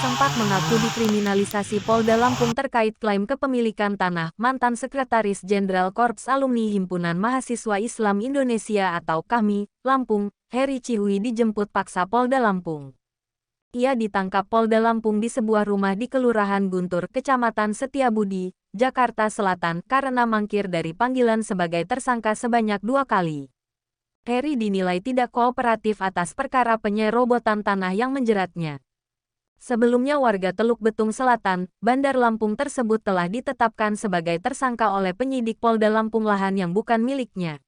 sempat mengaku dikriminalisasi Polda Lampung terkait klaim kepemilikan tanah. Mantan Sekretaris Jenderal Korps Alumni Himpunan Mahasiswa Islam Indonesia atau KAHMI, Lampung, Heri Cihui dijemput paksa Polda Lampung. Ia ditangkap Polda Lampung di sebuah rumah di Kelurahan Guntur, Kecamatan Setiabudi, Jakarta Selatan karena mangkir dari panggilan sebagai tersangka sebanyak 2 kali. Heri dinilai tidak kooperatif atas perkara penyerobotan tanah yang menjeratnya. Sebelumnya warga Teluk Betung Selatan, Bandar Lampung tersebut telah ditetapkan sebagai tersangka oleh penyidik Polda Lampung lahan yang bukan miliknya.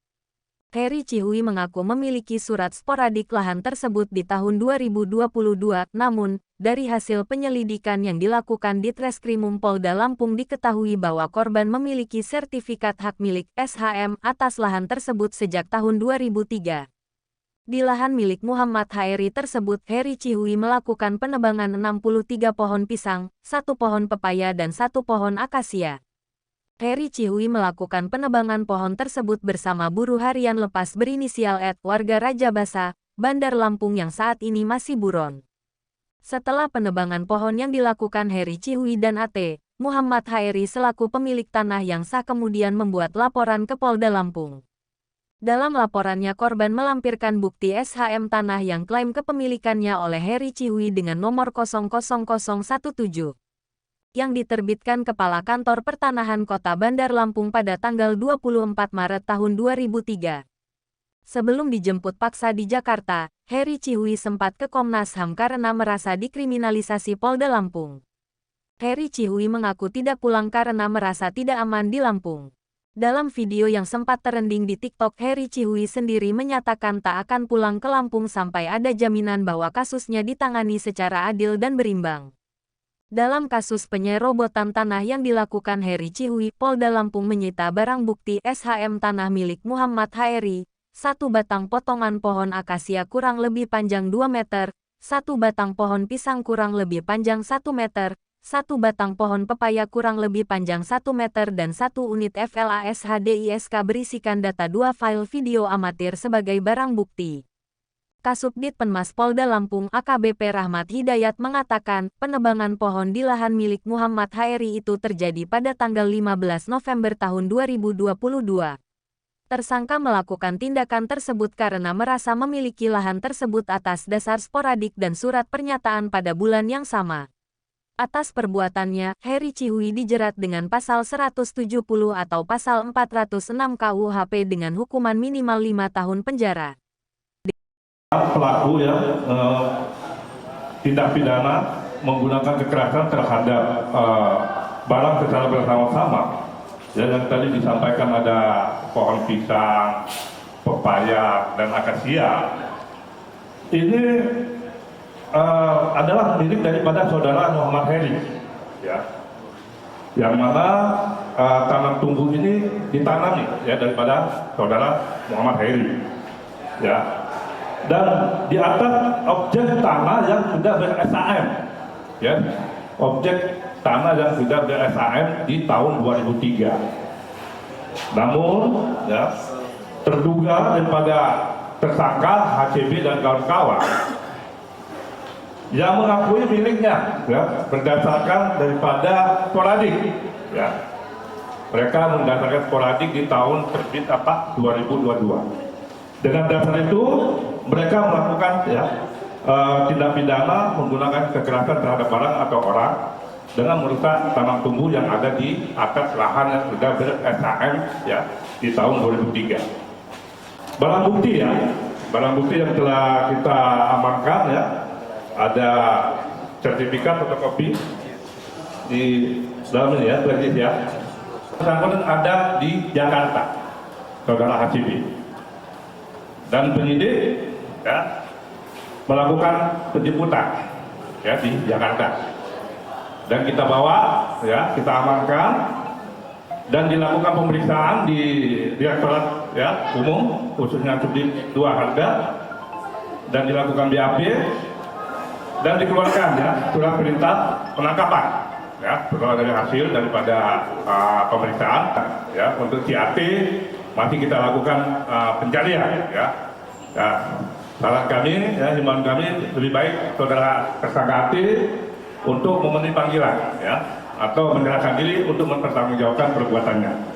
Heri Cihui mengaku memiliki surat sporadik lahan tersebut di tahun 2022, namun, dari hasil penyelidikan yang dilakukan di Treskrimum Polda Lampung diketahui bahwa korban memiliki sertifikat hak milik SHM atas lahan tersebut sejak tahun 2003. Di lahan milik Muhammad Haeri tersebut, Heri Cihui melakukan penebangan 63 pohon pisang, 1 pohon pepaya dan 1 pohon akasia. Heri Cihui melakukan penebangan pohon tersebut bersama buruh harian lepas berinisial Ed, warga Rajabasa, Bandar Lampung yang saat ini masih buron. Setelah penebangan pohon yang dilakukan Heri Cihui dan AT, Muhammad Haeri selaku pemilik tanah yang sah kemudian membuat laporan ke Polda Lampung. Dalam laporannya korban melampirkan bukti SHM tanah yang klaim kepemilikannya oleh Heri Cihui dengan nomor 00017 yang diterbitkan Kepala Kantor Pertanahan Kota Bandar Lampung pada tanggal 24 Maret tahun 2003. Sebelum dijemput paksa di Jakarta, Heri Cihui sempat ke Komnas HAM karena merasa dikriminalisasi Polda Lampung. Heri Cihui mengaku tidak pulang karena merasa tidak aman di Lampung. Dalam video yang sempat trending di TikTok, Heri Cihui sendiri menyatakan tak akan pulang ke Lampung sampai ada jaminan bahwa kasusnya ditangani secara adil dan berimbang. Dalam kasus penyerobotan tanah yang dilakukan Heri Cihui, Polda Lampung menyita barang bukti SHM tanah milik Muhammad Haeri, 1 batang potongan pohon akasia kurang lebih panjang 2 meter, 1 batang pohon pisang kurang lebih panjang 1 meter, 1 batang pohon pepaya kurang lebih panjang 1 meter dan 1 unit FLAS HDISK berisikan data 2 file video amatir sebagai barang bukti. Kasubdit Penmas Polda Lampung AKBP Rahmat Hidayat mengatakan, penebangan pohon di lahan milik Muhammad Haeri itu terjadi pada tanggal 15 November tahun 2022. Tersangka melakukan tindakan tersebut karena merasa memiliki lahan tersebut atas dasar sporadik dan surat pernyataan pada bulan yang sama. Atas perbuatannya, Heri Cihui dijerat dengan pasal 170 atau pasal 406 KUHP dengan hukuman minimal 5 tahun penjara. Pelaku tindak pidana menggunakan kekerasan terhadap barang secara bersama-sama. Yang tadi disampaikan ada pohon pisang, pepaya, dan akasia. Ini adalah milik daripada saudara Muhammad Heri, ya, yang mana tanam tumbuh ini ditanami ya daripada saudara Muhammad Heri, ya, dan di atas objek tanah yang sudah ber-SHM, ya, objek tanah yang sudah ber-SHM di tahun 2003. Namun, ya, terduga daripada tersangka HCB dan kawan-kawan yang mengakui miliknya, ya, berdasarkan daripada sporadik, ya, mereka mendasarkan sporadik di tahun terbit 2022. Dengan dasar itu mereka melakukan, ya, tindak pidana menggunakan kekerasan terhadap barang atau orang dengan merusak tanam tumbuh yang ada di atas lahan yang sudah ber-SHM, ya, di tahun 2003. Barang bukti, ya, barang bukti yang telah kita amankan, ya, ada sertifikat fotokopi di dalam ini, ya, legis, ya. Bersangkutan ada di Jakarta, saudara HCB, dan penyidik, ya, melakukan penjemputan, ya, di Jakarta, dan kita bawa, ya, kita amankan dan dilakukan pemeriksaan di Direktorat, ya, Umum khususnya Subdit 2 Harga, dan dilakukan BAP dan dikeluarkan, ya, surat perintah penangkapan, ya, setelah dari hasil daripada pemeriksaan, ya. Untuk CAT masih kita lakukan pencarian, ya. Saran kami, ya, himbauan kami, lebih baik saudara tersangka AT untuk memenuhi panggilan, ya, atau menyerahkan diri untuk mempertanggungjawabkan perbuatannya.